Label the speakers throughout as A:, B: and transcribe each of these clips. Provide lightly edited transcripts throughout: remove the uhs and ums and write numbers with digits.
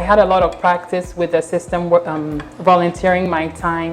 A: had a lot of practice with the system, volunteering my time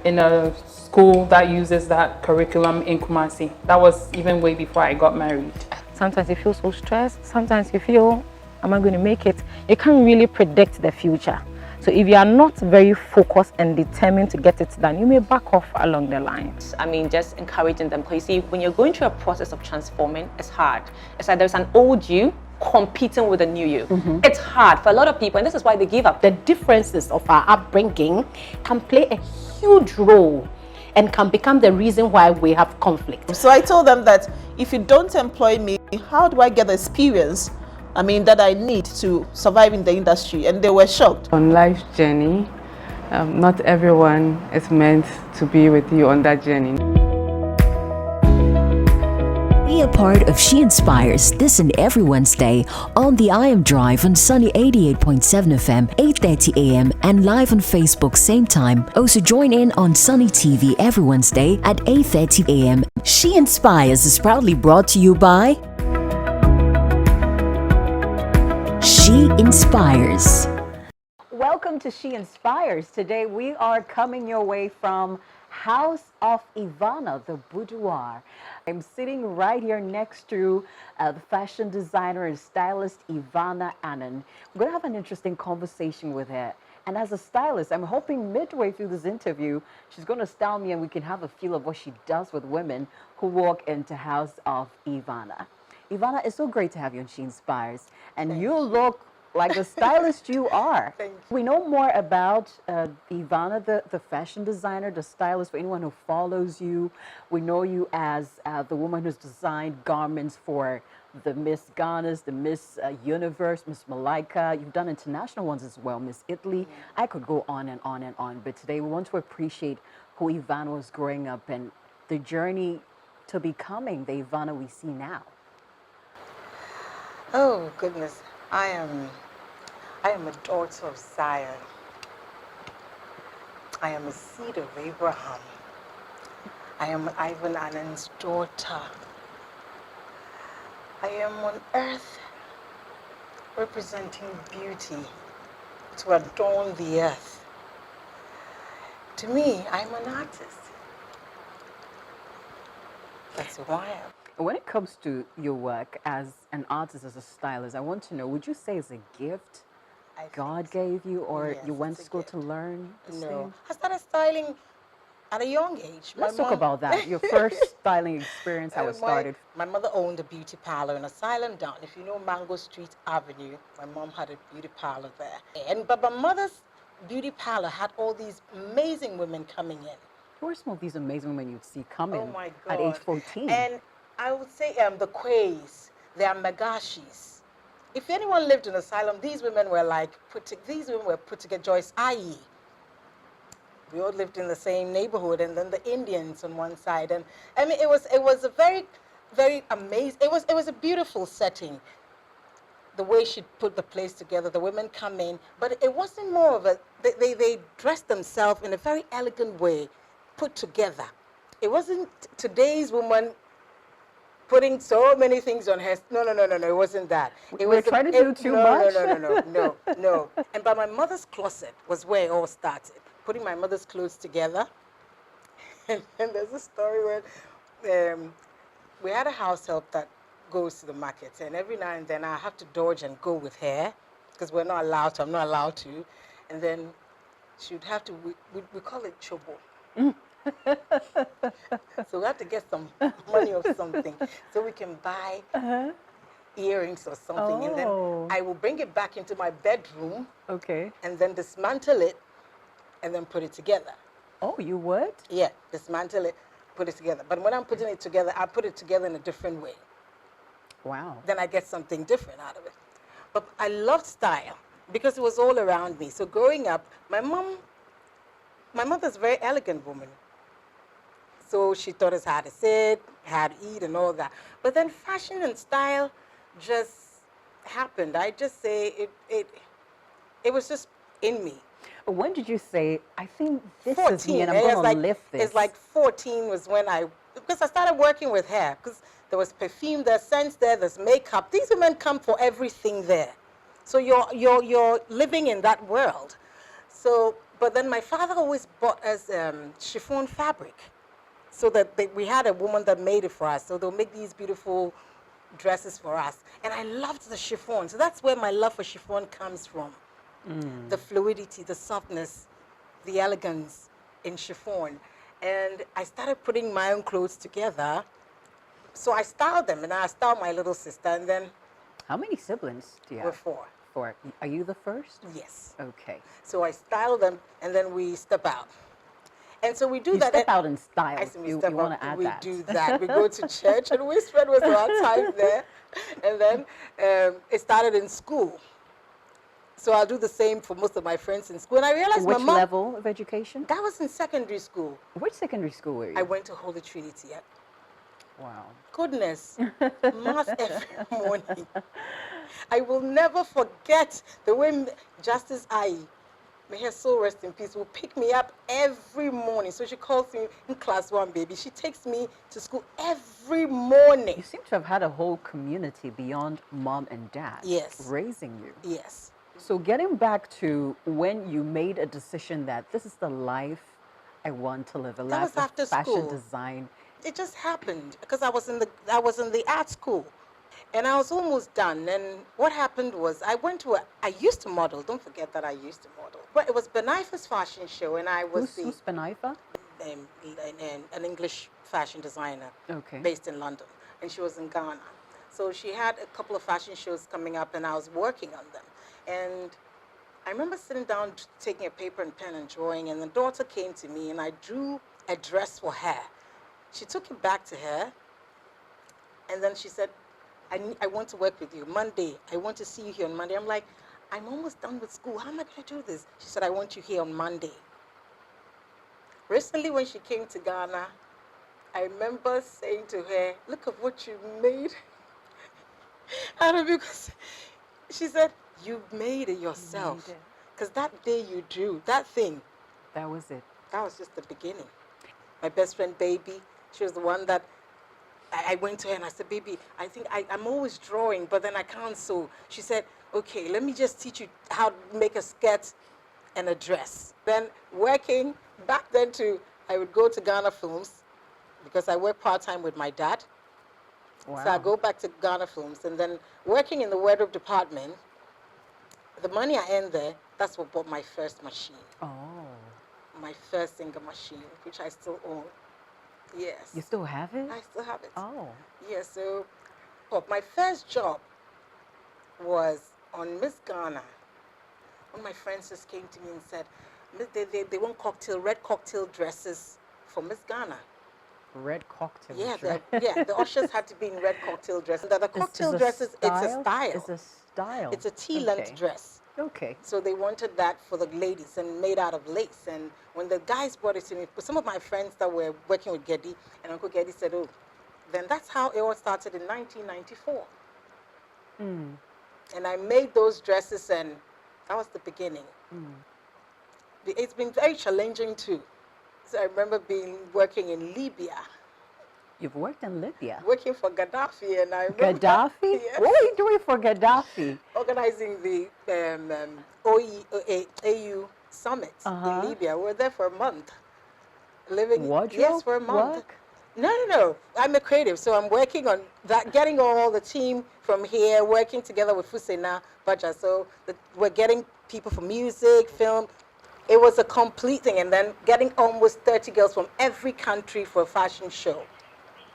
A: in a school that uses that curriculum in Kumasi. That was even way before I got married.
B: Sometimes you feel so stressed. Sometimes you feel, am I going to make it? You can't really predict the future. So if you are not very focused and determined to get it done, you may back off along the line.
C: I mean, just encouraging them, because you see, when you're going through a process of transforming, it's hard. It's like there's an old you competing with a new you. It's hard for a lot of people, and this is why they give up.
D: The differences of our upbringing can play a huge role and can become the reason why we have conflict.
E: So I told them that if you don't employ me, how do I get the experience that I need to survive in the industry? And they were shocked.
F: On life's journey, not everyone is meant to be with you on that journey.
G: Be a part of She Inspires this and every Wednesday on the I Am Drive on Sunny 88.7 FM, 8:30 a.m. and live on Facebook same time. Also join in on Sunny TV every Wednesday at 8:30 a.m. She Inspires is proudly brought to you by She Inspires.
H: Welcome to She Inspires. Today we are coming your way from House of Ivana, the boudoir. I'm sitting right here next to the fashion designer and stylist Ivana Annan. We're going to have an interesting conversation with her. And as a stylist, I'm hoping midway through this interview, she's going to style me and we can have a feel of what she does with women who walk into House of Ivana. Ivana, it's so great to have you on She Inspires. And you look like the stylist you are.
E: Thank you.
H: We know more about Ivana, the fashion designer, the stylist, for anyone who follows you. We know you as the woman who's designed garments for the Miss Ghanas, the Miss Universe, Miss Malaika. You've done international ones as well, Miss Italy. I could go on and on and on, but today we want to appreciate who Ivana was growing up and the journey to becoming the Ivana we see now.
I: Oh goodness, I am a daughter of Zion. I am a seed of Abraham. I am Ivana Annan's daughter. I am on earth representing beauty to adorn the earth. To me, I'm an artist. That's who I am.
H: When it comes to your work as an artist, as a stylist, I want to know, would you say it's a gift God gave you, or
I: Yes,
H: you went
I: it's
H: to
I: a
H: school
I: gift.
H: to learn these
I: No,
H: things?
I: I started styling at a young age.
H: Let's talk about that. Your first styling experience, how it started.
I: My mother owned a beauty parlor in Asylum Down. If you know Mango Street Avenue, my mom had a beauty parlor there. But my mother's beauty parlor had all these amazing women coming in.
H: Who are some of these amazing women you'd see coming
I: Oh my
H: at
I: God.
H: age 14?
I: And I would say the Quays, the Amagashis. If anyone lived in Asylum, these women were put together. Joyce Ayi. We all lived in the same neighborhood, and then the Indians on one side. And I mean, it was a very, very amazing. It was a beautiful setting. The way she put the place together, the women come in, but it wasn't more of a. They dressed themselves in a very elegant way, put together. It wasn't today's woman putting so many things on her. No, it wasn't that.
H: We're trying to do too much.
I: No. And by my mother's closet was where it all started. Putting my mother's clothes together. And there's a story where we had a house help that goes to the market, and every now and then I have to dodge and go with her because we're not allowed to. I'm not allowed to. And then she'd have to. We call it chobo. So we have to get some money or something so we can buy earrings or something. And then I will bring it back into my bedroom.
H: Okay.
I: And then dismantle it and then put it together.
H: Oh, you would?
I: Yeah, dismantle it, put it together. But when I'm putting it together, I put it together in a different way.
H: Wow.
I: Then I get something different out of it. But I loved style because it was all around me. So growing up, my mother's a very elegant woman. So she taught us how to sit, how to eat, and all that. But then fashion and style just happened. I just say it was just in me.
H: When did you say, I think this
I: 14.
H: is me and I'm going to lift this?
I: It's like 14 was when because I started working with hair, because there was perfume, there's scents there, there's makeup. These women come for everything there. So you're living in that world. So, but then my father always bought us chiffon fabric, so that we had a woman that made it for us. So they'll make these beautiful dresses for us, and I loved the chiffon. So that's where my love for chiffon comes from. The fluidity, the softness, the elegance in chiffon. And I started putting my own clothes together. So I styled them, and I styled my little sister, and then
H: How many siblings do you
I: we're
H: have?
I: 4.
H: 4. Are you the first?
I: Yes.
H: Okay.
I: So I style them, and then we step out. And so we do
H: You
I: that.
H: step out in style.
I: I said we
H: You
I: step
H: want
I: out,
H: to add
I: we
H: that.
I: do that. We go to church, and we spend most of our time there. And then it started in school. So I'll do the same for most of my friends in school. And I realized
H: Which
I: my mom,
H: level of education?
I: that was in secondary school.
H: Which secondary school were you?
I: I went to Holy Trinity.
H: Wow.
I: Goodness, mass every morning. I will never forget the way Justice Ayi, may her soul rest in peace, will pick me up every morning. So she calls me in class 1, baby. She takes me to school every morning.
H: You seem to have had a whole community beyond mom and dad.
I: Yes.
H: Raising you.
I: Yes.
H: So getting back to when you made a decision that this is the life I want to live, a
I: That
H: life
I: was
H: of
I: after
H: fashion
I: school.
H: design.
I: It just happened because I was in the art school, and I was almost done. And what happened was I used to model. Don't forget that I used to model. But it was Benaifa's fashion show, and I was
H: Who's Benaifa?
I: an English fashion designer
H: Okay.
I: based in London, and she was in Ghana. So she had a couple of fashion shows coming up, and I was working on them. And I remember sitting down, taking a paper and pen and drawing, and the daughter came to me, and I drew a dress for her. She took it back to her, and then she said, I want to work with you Monday. I want to see you here on Monday. I'm like, I'm almost done with school. How am I going to do this? She said, I want you here on Monday. Recently, when she came to Ghana, I remember saying to her, look at what you made. And because she said, you made it yourself. Because that day you drew, that thing.
H: That was it.
I: That was just the beginning. My best friend, Baby, she was the one that I went to her and I said, baby, I think I'm always drawing, but then I can't sew. She said, okay, let me just teach you how to make a skirt and a dress. Then working, back then too, I would go to Ghana Films because I work part-time with my dad.
H: Wow.
I: So I go back to Ghana Films, and then working in the wardrobe department, the money I earned there, that's what bought my first machine.
H: Oh.
I: My first single machine, which I still own. Yes.
H: You still have it?
I: I still have it.
H: Oh.
I: Yes, so my first job was on Miss Ghana. One of my friends just came to me and said, they want red cocktail dresses for Miss Ghana.
H: Red cocktail
I: Yeah,
H: dress.
I: the ushers had to be in red cocktail dresses. The cocktail dresses, it's a style.
H: It's a style.
I: It's a tea-length
H: Okay.
I: dress.
H: Okay.
I: So they wanted that for the ladies and made out of lace. And when the guys brought it to me, some of my friends that were working with Geddy, and Uncle Geddy said, oh, then that's how it all started in 1994. And I made those dresses, and that was the beginning. It's been very challenging too. So I remember working in Libya,
H: You've worked in Libya.
I: working for Gaddafi, and I remember
H: Gaddafi?
I: Yes.
H: What were you doing for Gaddafi?
I: organizing the AU summit in Libya. We were there for a month. Living
H: Wardrobe
I: yes, for a month.
H: work?
I: No. I'm a creative, so I'm working on that, getting all the team from here, working together with Fusena Baja. So we're getting people for music, film. It was a complete thing, and then getting almost 30 girls from every country for a fashion show.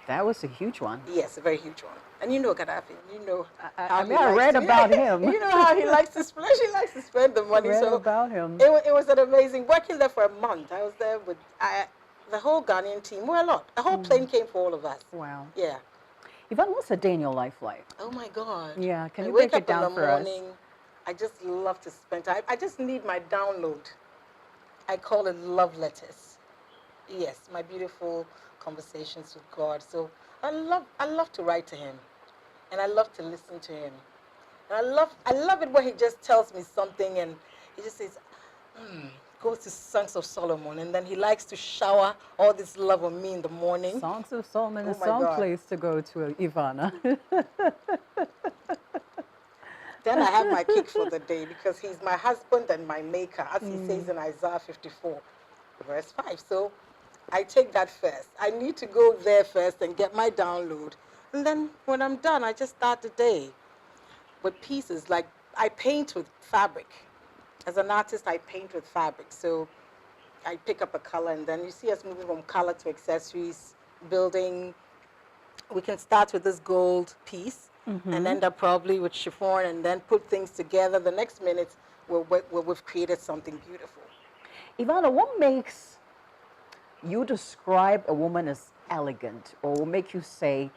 H: That was a huge one.
I: Yes, a very huge one. And you know Gaddafi, you know
H: I mean, I read about him.
I: You know how he likes to splash, he likes to spend the money.
H: Read
I: So
H: about him.
I: It was an amazing, working there for a month. I was there with the whole Ghanaian team. We're a lot. A whole plane came for all of us.
H: Wow.
I: Yeah.
H: Yvonne, what's a day in your life like?
I: Oh my God.
H: Yeah, can
I: I
H: you
I: wake
H: break it
I: up
H: down
I: in the
H: for us?
I: morning. I just love to spend time. I just need my download. I call it love letters. Yes, my beautiful conversations with God. So I love to write to Him, and I love to listen to Him. And I love it when He just tells me something, and He just says, goes to Songs of Solomon, and then He likes to shower all this love on me in the morning.
H: Songs of Solomon
I: Oh
H: is
I: my
H: some
I: God.
H: place to go to, Ivana.
I: Then I have my kick for the day because he's my husband and my maker, as he says in Isaiah 54, verse 5. So I take that first. I need to go there first and get my download. And then when I'm done, I just start the day with pieces. Like I paint with fabric. As an artist, I paint with fabric. So I pick up a color, and then you see us moving from color to accessories, building. We can start with this gold piece and end up probably with chiffon, and then put things together. The next minute, we've created something beautiful.
H: Ivana, what makes you describe a woman as elegant, or will make you say,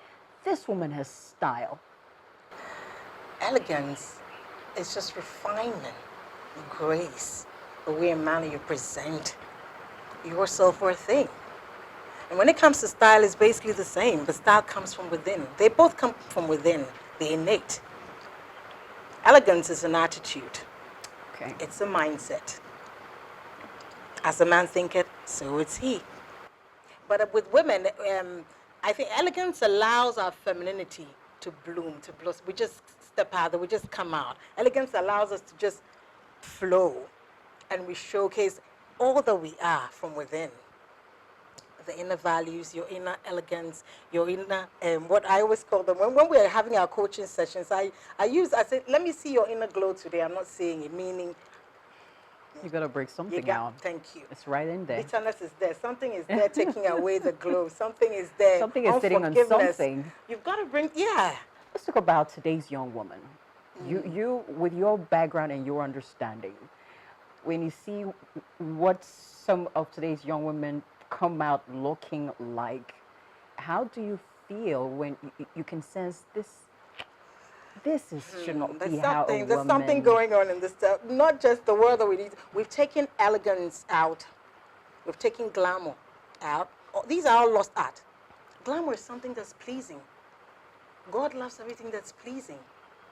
H: this woman has style?
I: Elegance is just refinement, grace, the way and manner you present yourself for a thing. And when it comes to style, it's basically the same. The style comes from within. They both come from within, the innate. Elegance is an attitude.
H: Okay.
I: It's a mindset. As a man thinketh, so is he. But with women, I think elegance allows our femininity to bloom, to blossom. We just step out, we just come out. Elegance allows us to just flow, and we showcase all that we are from within. The inner values, your inner elegance, your inner, what I always call them, when we're having our coaching sessions, I say, let me see your inner glow today. I'm not seeing it, meaning
H: You got to break something out.
I: Thank you.
H: It's right in there.
I: Bitterness is there. Something is there taking away the glow. Something is there.
H: Something is sitting on
I: Unforgiveness.
H: something.
I: You've got to bring, yeah.
H: Let's talk about today's young woman. You, with your background and your understanding, when you see what some of today's young women come out looking like, how do you feel when you can sense this should not be how a woman...
I: There's something going on in this stuff. Not just the word that we need. We've taken elegance out. We've taken glamour out. These are all lost art. Glamour is something that's pleasing. God loves everything that's pleasing.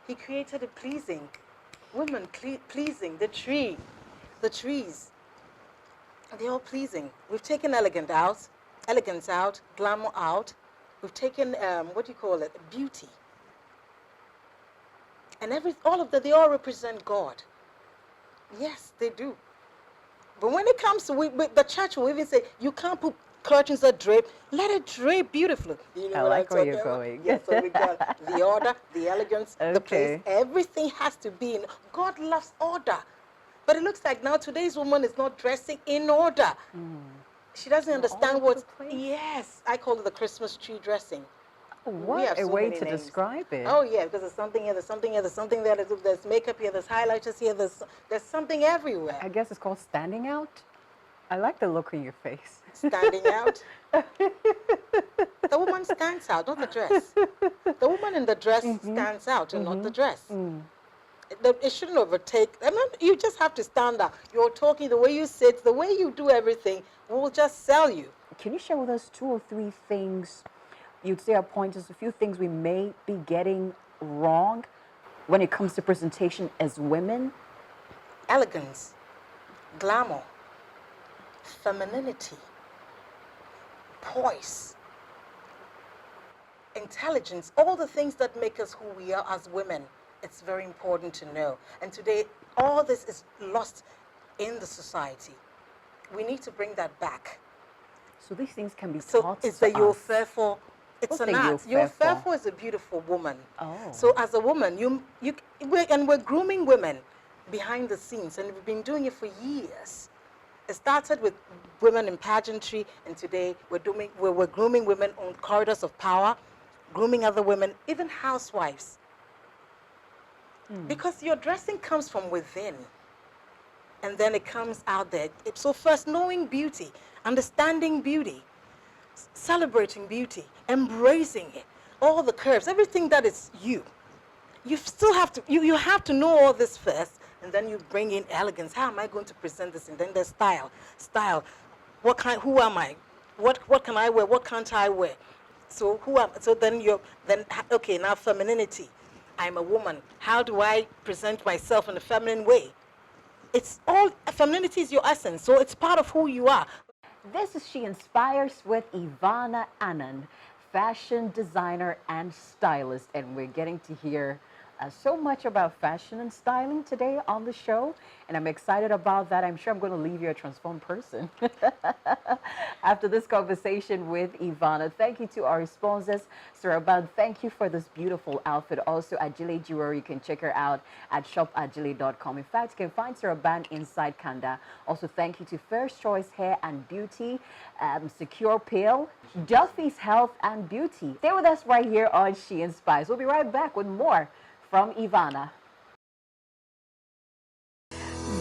I: He created it pleasing. Women pleasing. The tree, the trees, they're all pleasing. We've taken elegance out, glamour out. We've taken, beauty. And all of that, they all represent God. Yes, they do. But when it comes to, the church will even say, you can't put curtains that drape. Let it drape beautifully. You know
H: I like where you're going.
I: Yes, so we got the order, the elegance, the place.
H: Okay.
I: Everything has to be in. God loves order. But it looks like now today's woman is not dressing in order. She doesn't understand what. Yes, I call it the Christmas tree dressing.
H: What a way to describe it.
I: Oh yeah, because there's something here, there's something here, there's something there, there's makeup here, there's highlighters here, there's something everywhere.
H: I guess it's called standing out. I like the look on your face.
I: Standing out. The woman stands out, not the dress. The woman in the dress stands out, and not the dress. It shouldn't overtake. I mean, you just have to stand out. You're talking, the way you sit, the way you do everything will just sell you.
H: Can you share with us 2 or 3 things you'd say are pointers, a few things we may be getting wrong when it comes to presentation as women?
I: Elegance, glamour, femininity, poise, intelligence, all the things that make us who we are as women. It's very important to know. And today, all this is lost in the society. We need to bring that back.
H: So these things can be taught
I: So it's
H: to
I: the you're
H: us.
I: fearful. It's
H: What's
I: an
H: the
I: art. You're fearful is a beautiful woman.
H: Oh.
I: So as a woman, we're grooming women behind the scenes, and we've been doing it for years. It started with women in pageantry, and today we're grooming women on corridors of power, grooming other women, even housewives. Because your dressing comes from within, and then it comes out there. So first, knowing beauty, understanding beauty, celebrating beauty, embracing it, all the curves, everything that is you. You still have to, you have to know all this first, and then you bring in elegance. How am I going to present this? And then there's style. Who am I? What can I wear? What can't I wear? So okay, now femininity. I'm a woman. How do I present myself in a feminine way? It's all, femininity is your essence, so it's part of who you are.
H: This is She Inspires with Ivana Annan, fashion designer and stylist, and we're getting to hear So much about fashion and styling today on the show, and I'm excited about that. I'm sure I'm going to leave you a transformed person after this conversation with Ivana. Thank you to our sponsors. Saraban, thank you for this beautiful outfit. Also, Ajile Jewelry, you can check her out at shopajile.com. In fact, you can find Saraban inside Kanda. Also, thank you to First Choice Hair and Beauty, Secure Pill, Duffy's Health and Beauty. Stay with us right here on She Inspires. We'll be right back with more from Ivana.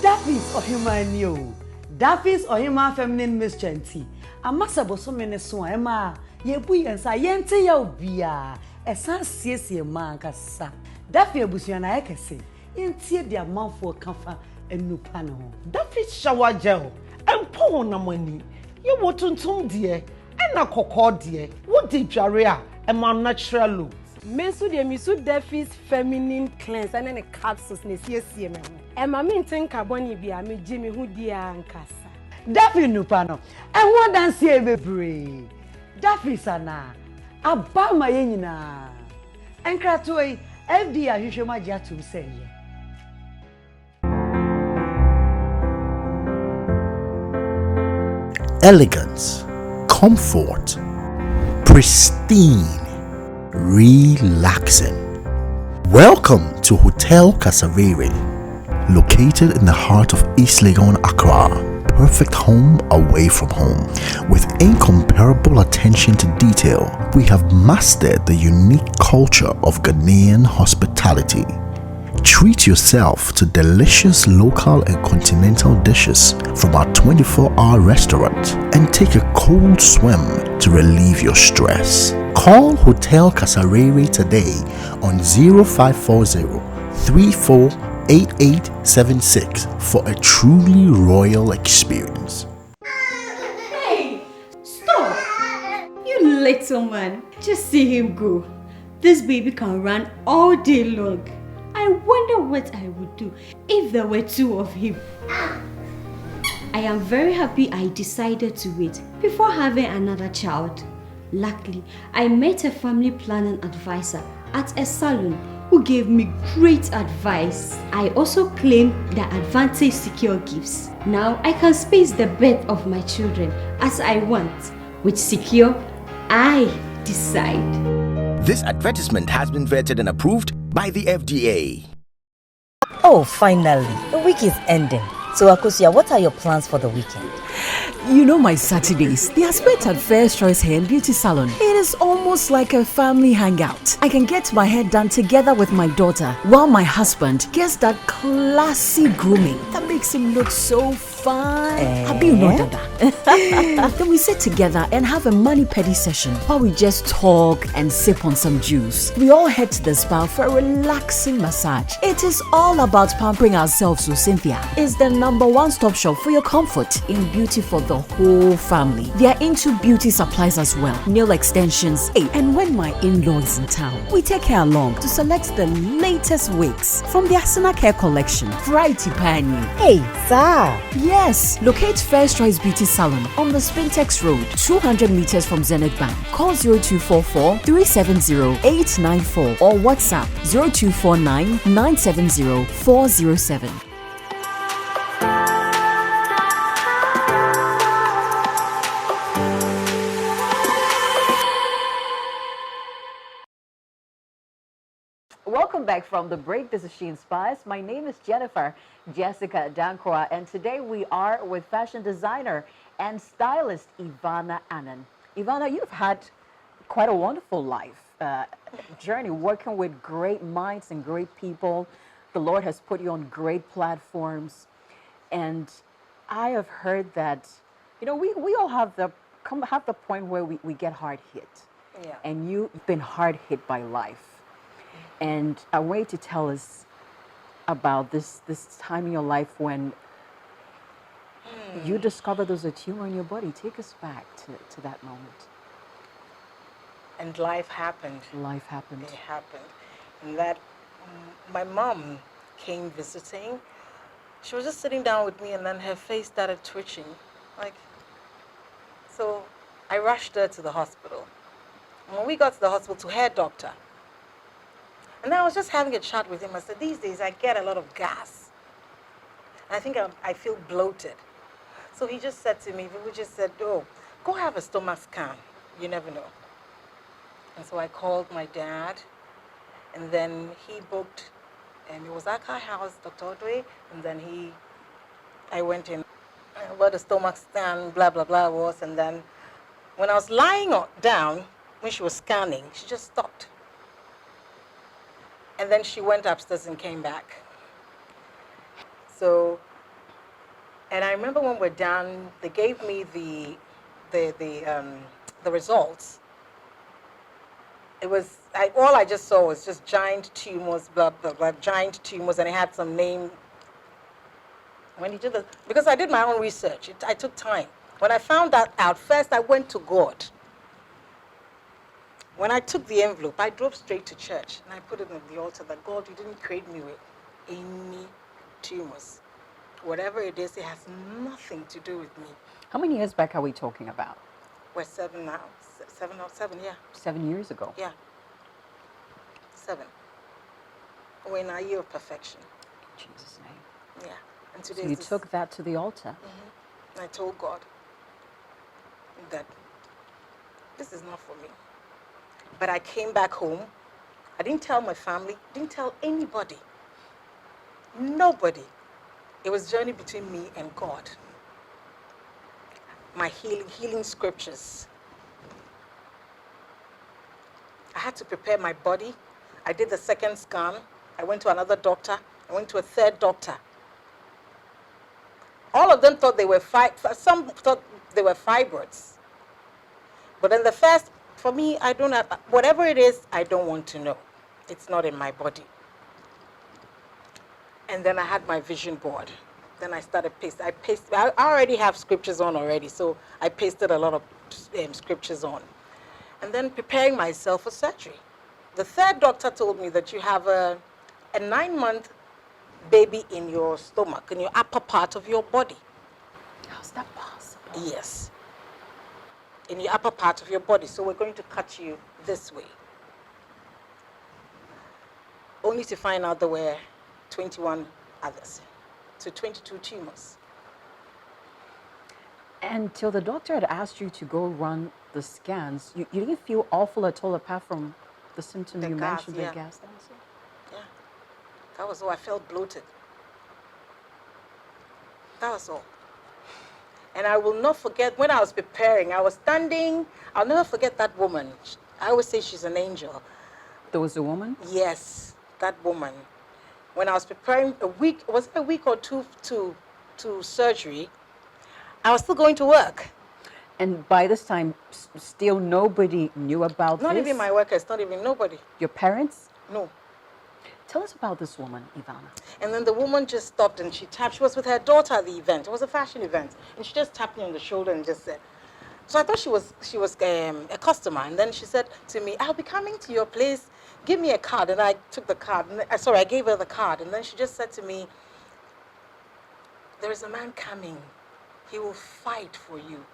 J: Duffy's or human you. Duffy's or human feminine mischanty. A massa bosomene so Emma. Ye bui and sayente ya ubia. A san siesi man kasa. Duffy abusiana ekese. Intie dia man for comfort and nupano. Duffy's shower gel. And po na money. You wotuntum dear. And a cocoa dear. What did Jaria? A man natural look.
K: Mensu de misu Duffy's feminine cleanse and a capsules ne sie me. E ma me ntin carbon bia me Jimmy hu dia nkasa.
J: Duffy nupano. And what dance here bebre. Duffy sana. Abama ye nyina. Enkratoi FD ahwehwema gya tum say ye.
L: Elegance, comfort, pristine, relaxing. Welcome to Hotel Kasavere, located in the heart of East Legon, Accra. Perfect home away from home. With incomparable attention to detail, we have mastered the unique culture of Ghanaian hospitality. Treat yourself to delicious local and continental dishes from our 24-hour restaurant and take a cold swim to relieve your stress. Call Hotel Kasarere today on 0540 348876 for a truly royal experience.
M: Hey, stop! You little man, just see him go. This baby can run all day long. I wonder what I would do if there were two of him. I am very happy I decided to wait before having another child. Luckily, I met a family planning advisor at a salon who gave me great advice. I also claimed the Advantage Secure Gifts. Now I can space the birth of my children as I want. With Secure, I decide.
N: This advertisement has been vetted and approved by the FDA.
O: Oh, finally, the week is ending. So, Akosia, what are your plans for the weekend?
G: You know my Saturdays, they are spent at First Choice Hair and Beauty Salon. It is almost like a family hangout. I can get my hair done together with my daughter, while my husband gets that classy grooming that makes him look so fine. Have you know that? Then we sit together and have a mani-pedi session while we just talk and sip on some juice. We all head to the spa for a relaxing massage. It is all about pampering ourselves, so Cynthia is the #1 stop shop for your comfort in beauty for the whole family. They are into beauty supplies as well, nail extensions. And when my in-law is in town, we take her along to select the latest wigs from the Asana Care collection. Variety Pani.
O: Hey, sir.
G: Yes, locate First Choice Beauty Salon on the Spintex Road, 200 meters from Zenith Bank. Call 0244 370 894 or WhatsApp 0249 970 407.
H: Welcome back from the break. This is She Inspires. My name is Jessica Dankwa, and today we are with fashion designer and stylist Ivana Annan. Ivana, you've had quite a wonderful life journey working with great minds and great people. The Lord has put you on great platforms, and I have heard that, you know, we all have the point where we get hard hit.
I: Yeah.
H: And you've been hard hit by life. And I want you to tell us about this time in your life when you discovered there's a tumor in your body. Take us back to that moment.
I: And life happened.
H: Life happened.
I: It happened. And that my mom came visiting. She was just sitting down with me, and then her face started twitching. So I rushed her to the hospital. And when we got to the hospital, to her doctor, And I was just having a chat with him. I said, these days I get a lot of gas. I think I feel bloated. So he just said to me, we just said, oh, go have a stomach scan. You never know. And so I called my dad, and then he booked, and it was Akai House, Dr. Odwe, and then I went in, where the stomach scan, blah, blah, blah was, and then when I was lying down, when she was scanning, she just stopped. And then she went upstairs and came back. So, and I remember when we're done, they gave me the results. It was, all I just saw was just giant tumors, blah, blah, blah, giant tumors, and it had some name. When he did the, because I did my own research, I took time. When I found that out, first I went to God. When I took the envelope, I drove straight to church, and I put it on the altar that, God, you didn't create me with any tumors. Whatever it is, it has nothing to do with me.
H: How many years back are we talking about?
I: We're 7 now. 7, yeah.
H: 7 years ago.
I: Yeah. 7. We're in our year of perfection.
H: In Jesus' name.
I: Yeah. And today
H: So you took that to the altar.
I: I told God that this is not for me. But I came back home. I didn't tell my family, didn't tell anybody. Nobody. It was a journey between me and God. My healing scriptures. I had to prepare my body. I did the second scan. I went to another doctor. I went to a third doctor. All of them thought they were some thought they were fibroids. But in the first, for me, I don't have, whatever it is, I don't want to know. It's not in my body. And then I had my vision board. Then I started pasting. I already have scriptures on already, so I pasted a lot of scriptures on. And then preparing myself for surgery. The third doctor told me that you have a 9-month baby in your stomach, in your upper part of your body.
H: How's that possible?
I: Yes. In your upper part of your body. So we're going to cut you this way. Only to find out there were 21 others. So 22 tumors.
H: And till the doctor had asked you to go run the scans, you didn't feel awful at all apart from the symptom you mentioned, the gas.
I: Yeah. That was all. I felt bloated. That was all. And I will not forget, when I was preparing, I was standing, I'll never forget that woman. I always say she's an angel.
H: There was a woman?
I: Yes, that woman. When I was preparing was it a week or two to surgery, I was still going to work.
H: And by this time, still nobody knew about this?
I: Not even my workers, not even nobody.
H: Your parents?
I: No.
H: Tell us about this woman, Ivana.
I: And then the woman just stopped and she tapped. She was with her daughter at the event. It was a fashion event. And she just tapped me on the shoulder and just said, so I thought she was a customer. And then she said to me, I'll be coming to your place. Give me a card. And I took the card. And I gave her the card. And then she just said to me, there is a man coming. He will fight for you.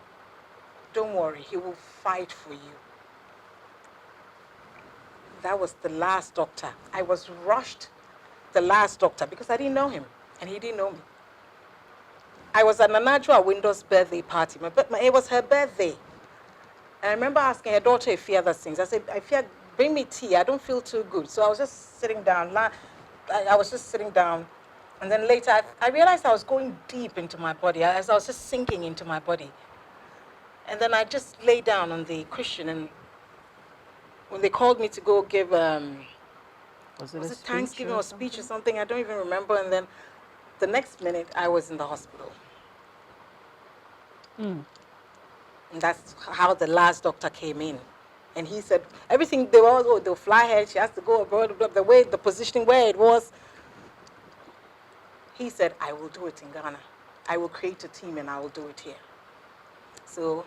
I: Don't worry, he will fight for you. That was the last doctor. I was rushed, the last doctor, because I didn't know him, and he didn't know me. I was at Nanajua Window's birthday party. It was her birthday. And I remember asking her daughter a few other things. I said, bring me tea. I don't feel too good. So I was just sitting down. I was just sitting down. And then later, I realized I was going deep into my body, as I was just sinking into my body. And then I just lay down on the cushion, and when they called me to go give, was it Thanksgiving or speech or something? I don't even remember. And then the next minute, I was in the hospital. And that's how the last doctor came in. And he said, everything, they'll fly her, she has to go abroad, the way, the positioning where it was. He said, I will do it in Ghana. I will create a team and I will do it here. So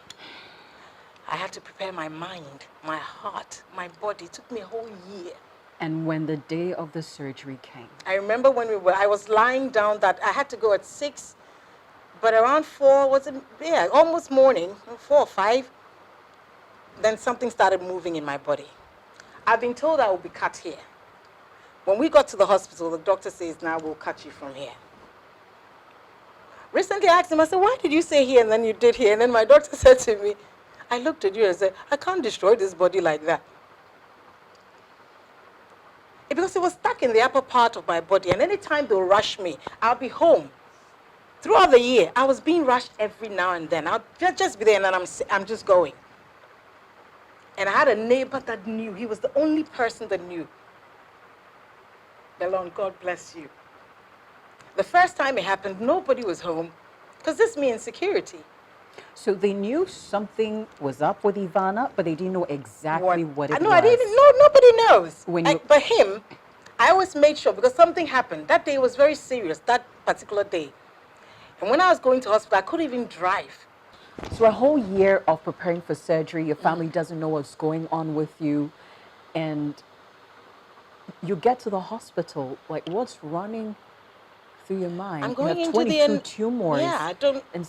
I: I had to prepare my mind, my heart, my body. It took me a whole year.
H: And when the day of the surgery came?
I: I remember when I was lying down that I had to go at 6, but around 4, almost morning, 4 or 5, then something started moving in my body. I've been told I will be cut here. When we got to the hospital, the doctor says, now we'll cut you from here. Recently I asked him, I said, why did you say here and then you did here? And then my doctor said to me, I looked at you and said, I can't destroy this body like that. Because it was stuck in the upper part of my body, and anytime they'll rush me, I'll be home. Throughout the year, I was being rushed every now and then. I'll just be there, and then I'm just going. And I had a neighbor that knew. He was the only person that knew. Belon, God bless you. The first time it happened, nobody was home, because this means security.
H: So they knew something was up with Ivana, but they didn't know exactly what it was.
I: No, I didn't know. Nobody knows. But him, I always made sure, because something happened. That day was very serious, that particular day. And when I was going to hospital, I couldn't even drive.
H: So a whole year of preparing for surgery, your family doesn't know what's going on with you, and you get to the hospital, like what's running through your mind?
I: I'm going
H: you have
I: into
H: 22 tumors.
I: Yeah,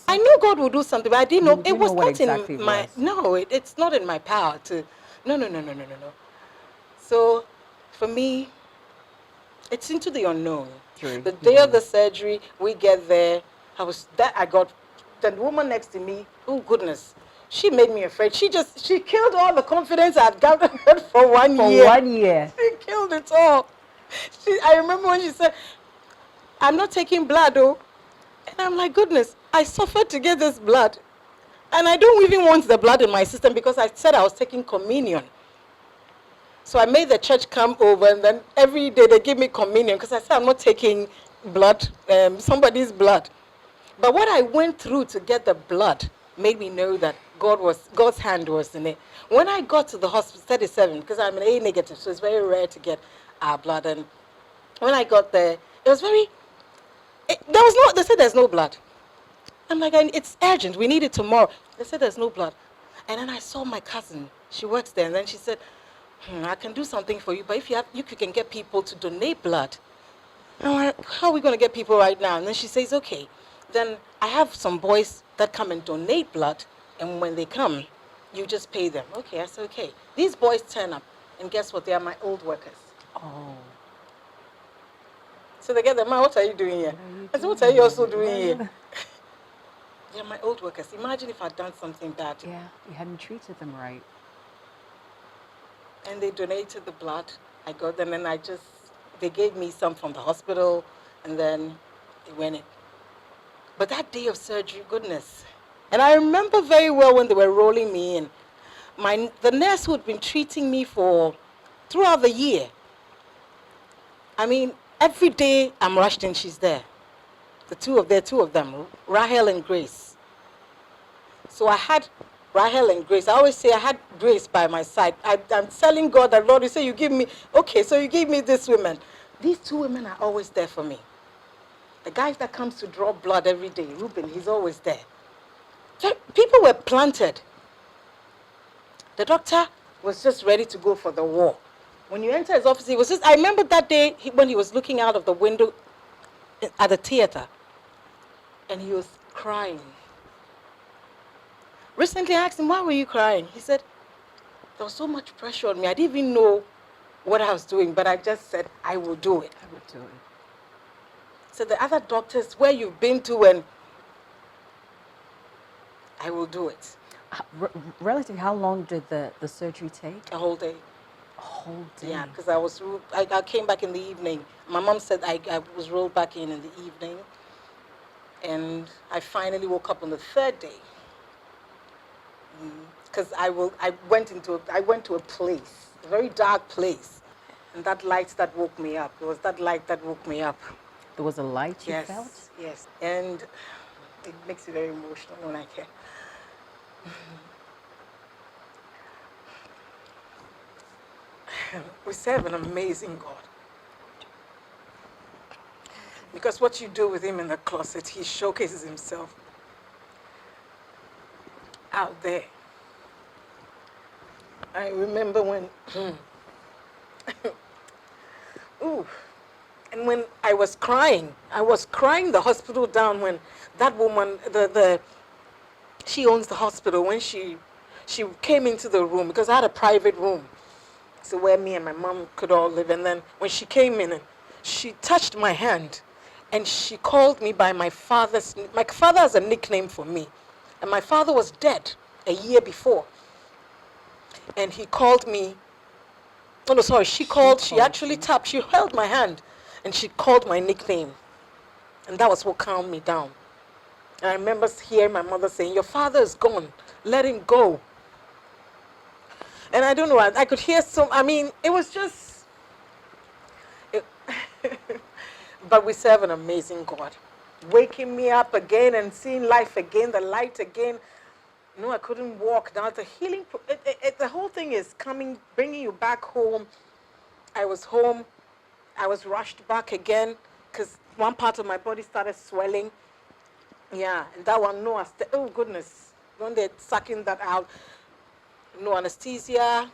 I: I knew God would do something, but I didn't know. It was not
H: exactly
I: in my, no, it's not in my power to, no. So for me, it's into the unknown.
H: True.
I: The day of the surgery, we get there, I got the woman next to me, oh goodness, she made me afraid. She killed all the confidence I'd gathered for 1 year.
H: For 1 year.
I: She killed it all. I remember when she said, I'm not taking blood, oh. And I'm like, goodness, I suffered to get this blood. And I don't even want the blood in my system, because I said I was taking communion. So I made the church come over, and then every day they give me communion, because I said I'm not taking blood, somebody's blood. But what I went through to get the blood made me know that God's hand was in it. When I got to the hospital, 37, because I'm an A negative, so it's very rare to get our blood. And when I got there, it was they said there's no blood. I'm like, it's urgent, we need it tomorrow. They said there's no blood. And then I saw my cousin, she works there, and then she said, I can do something for you, but if you can get people to donate blood. And I'm like, how are we going to get people right now? And then she says, okay, then I have some boys that come and donate blood, and when they come, you just pay them. Okay, I said, okay. These boys turn up, and guess what? They are my old workers.
H: Oh.
I: So they get them, what are you doing here? I said, what are you also doing here? They're my old workers. Imagine if I'd done something bad.
H: Yeah, you hadn't treated them right.
I: And they donated the blood. I got them, and they gave me some from the hospital, and then they went in. But that day of surgery, goodness. And I remember very well when they were rolling me in. The nurse who had been treating me throughout the year, I mean, every day I'm rushed in, she's there. Two of them, Rahel and Grace. So I had Rahel and Grace. I always say I had Grace by my side. I'm telling God that, Lord, you say you give me, okay, so you give me these women. These two women are always there for me. The guy that comes to draw blood every day, Ruben, he's always there. So people were planted. The doctor was just ready to go for the war. When you enter his office, I remember that day when he was looking out of the window at the theater, and he was crying. Recently I asked him, why were you crying? He said, there was so much pressure on me. I didn't even know what I was doing, but I just said, I will do it.
H: I will do it.
I: So the other doctors, where you've been to, and I will do it.
H: Relative, how long did the surgery take?
I: A whole day.
H: A whole day?
I: Yeah, because I came back in the evening. My mom said I was rolled back in the evening. And I finally woke up on the third day. Because I went to a place, a very dark place. And that light that woke me up. It was that light that woke me up.
H: There was a light you felt?
I: Yes. And it makes me very emotional when I can. We serve an amazing God. Because what you do with him in the closet, he showcases himself out there. I remember when, and when I was crying the hospital down when that woman, she owns the hospital, when she came into the room, because I had a private room. So where me and my mom could all live. And then when she came in, and she touched my hand, and she called me by my father has a nickname for me. And my father was dead a year before. And he called me, oh no, sorry, she actually tapped, she held my hand, and she called my nickname. And that was what calmed me down. And I remember hearing my mother saying, your father is gone, let him go. And I don't know, I could hear it was just, but we serve an amazing God. Waking me up again and seeing life again, the light again. No, I couldn't walk. Now the healing, the whole thing is bringing you back home. I was home. I was rushed back again because one part of my body started swelling. Yeah, and that one, oh goodness, when they're sucking that out, no anesthesia.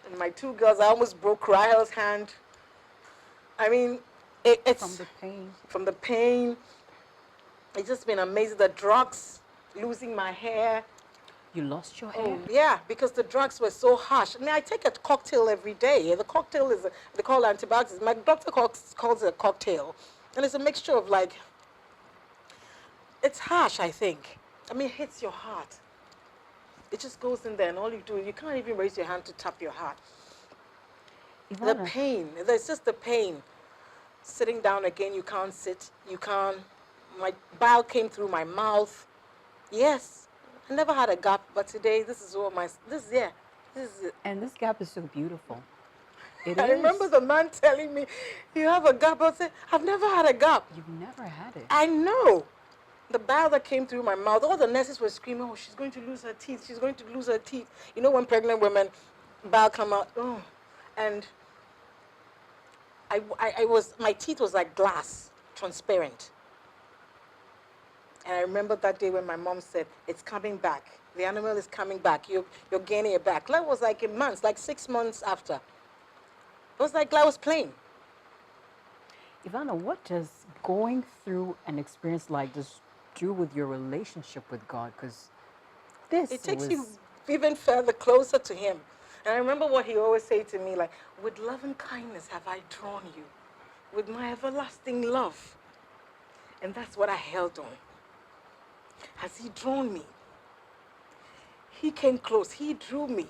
I: And my two girls, I almost broke Rahel's hand. I mean, it's
H: from the pain.
I: From the pain. It's just been amazing. The drugs, losing my hair.
H: You lost your hair?
I: Oh, yeah, because the drugs were so harsh. I mean, I take a cocktail every day. The cocktail is, they call antibiotics. My doctor calls it a cocktail. And it's a mixture of it's harsh, I think. I mean, it hits your heart. It just goes in there, and all you do, you can't even raise your hand to tap your heart.
H: Ivana.
I: The pain, there's just the pain. Sitting down again, you can't sit, you can't. My bile came through my mouth. Yes, I never had a gap, but today, this is it.
H: And this gap is so beautiful.
I: I remember the man telling me, you have a gap. I said, I've never had a gap.
H: You've never had it.
I: I know. The bile that came through my mouth, all the nurses were screaming, oh, she's going to lose her teeth. She's going to lose her teeth. You know when pregnant women, bile come out, oh. And my teeth was like glass, transparent. And I remember that day when my mom said, it's coming back. The animal is coming back. You're gaining it back. That was like in months, like 6 months after. It was like I was playing.
H: Ivana, what does going through an experience like this do with your relationship with God? Because
I: it takes you even further closer to him. And I remember what he always said to me, with love and kindness have I drawn you, with my everlasting love. And that's what I held on. Has he drawn me? He came close, he drew me.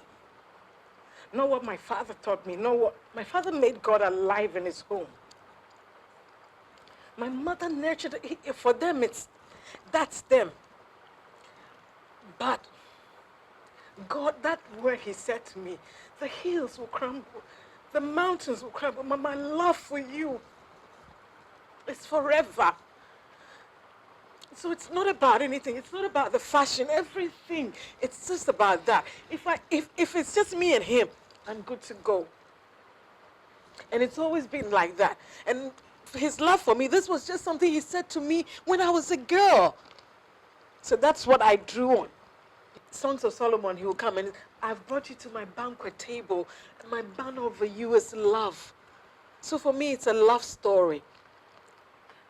I: Know what my father taught me, my father made God alive in his home. My mother nurtured it. For them, that's them. But God, that word he said to me, the hills will crumble, the mountains will crumble. My love for you is forever. So it's not about anything. It's not about the fashion, everything. It's just about that. If it's just me and him, I'm good to go. And it's always been like that. And his love for me, this was just something he said to me when I was a girl. So that's what I drew on. Songs of Solomon, he will come and I've brought you to my banquet table, and my banner over you is love. So for me, it's a love story.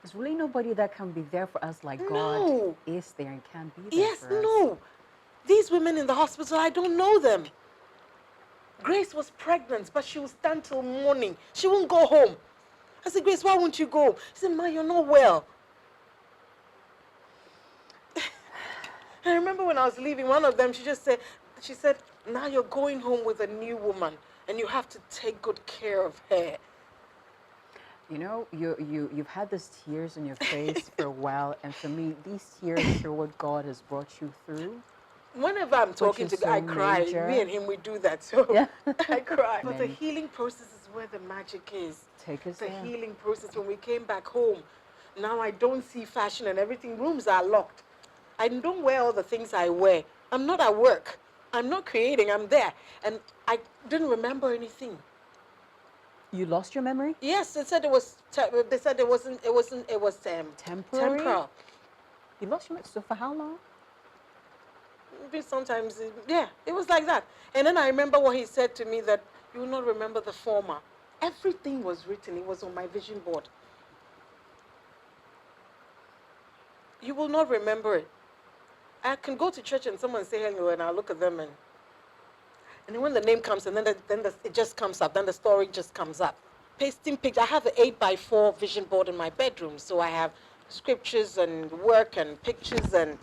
H: There's really nobody that can be there for us like God is there and can be there
I: Yes,
H: for us.
I: no. These women in the hospital, I don't know them. Grace was pregnant, but she will stand till morning. She won't go home. I said, Grace, why won't you go? She said, Ma, you're not well. I remember when I was leaving, one of them, she said, now you're going home with a new woman, and you have to take good care of her.
H: You know, you've had these tears on your face for a while, and for me, these tears show what God has brought you through.
I: Whenever I'm talking to God, I cry. Me and him, we do that. So yeah. I cry. But the healing process is where the magic is.
H: Take us
I: the
H: there.
I: Healing process. When we came back home, now I don't see fashion and everything. Rooms are locked. I don't wear all the things I wear. I'm not at work. I'm not creating. I'm there. And I didn't remember anything.
H: You lost your memory?
I: Yes, they said it was. They said it wasn't. It was
H: temporary.
I: Temporal.
H: You lost your memory. So for how long?
I: Sometimes, yeah, it was like that. And then I remember what he said to me, that you will not remember the former. Everything was written. It was on my vision board. You will not remember it. I can go to church and someone say hello, and I'll look at them, and And then when the name comes, and then it just comes up, then the story just comes up. Pasting pictures. I have an 8x4 vision board in my bedroom, so I have scriptures and work and pictures and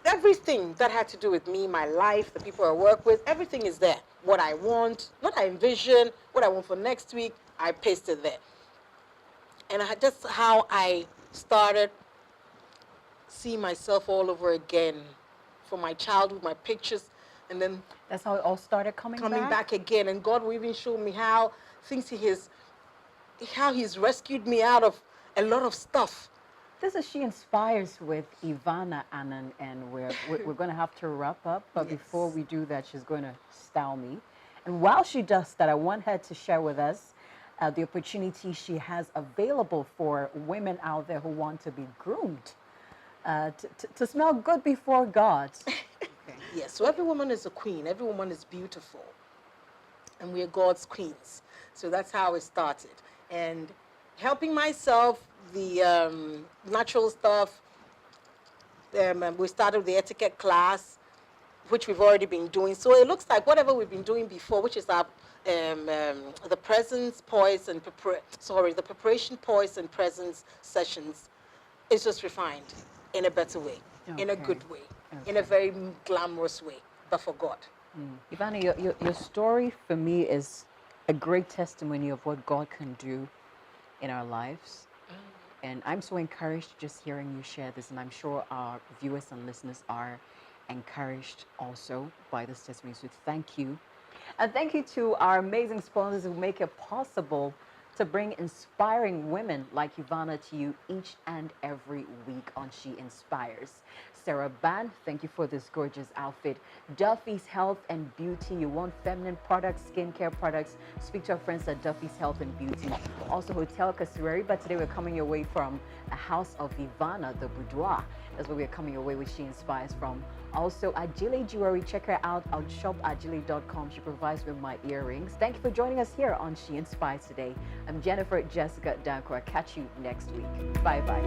I: everything that had to do with me, my life, the people I work with, everything is there. What I want, what I envision, what I want for next week, I pasted there. And that's how I started seeing myself all over again, from my childhood, my pictures, and then
H: that's how it all started coming
I: back again. And God will even show me how He's rescued me out of a lot of stuff.
H: This is She Inspires with Ivana Annan, and we're going to have to wrap up. But yes, before we do that, she's going to style me. And while she does that, I want her to share with us the opportunity she has available for women out there who want to be groomed to smell good before God.
I: Yes, so every woman is a queen. Every woman is beautiful. And we are God's queens. So that's how it started. And helping myself, the natural stuff, we started with the etiquette class, which we've already been doing. So it looks like whatever we've been doing before, which is our the presence, poise, and the preparation, poise, and presence sessions, is just refined in a better way, in a good way, in a very glamorous way, but for God.
H: Ivana, your story for me is a great testimony of what God can do in our lives. And I'm so encouraged just hearing you share this, and I'm sure our viewers and listeners are encouraged also by this testimony. So thank you. And thank you to our amazing sponsors who make it possible to bring inspiring women like Ivana to you each and every week on She Inspires. Sarah Ban, thank you for this gorgeous outfit. Duffy's Health and Beauty. You want feminine products, skincare products, speak to our friends at Duffy's Health and Beauty. Also Hotel Cassowary, but today we're coming your way from a House of Ivana, the boudoir. That's where we're coming your way with She Inspires from. Also Ajile Jewelry, check her out on shopajile.com. She provides with my earrings. Thank you for joining us here on She Inspires today. I'm Jennifer Jessica Danko. I'll catch you next week. Bye-bye.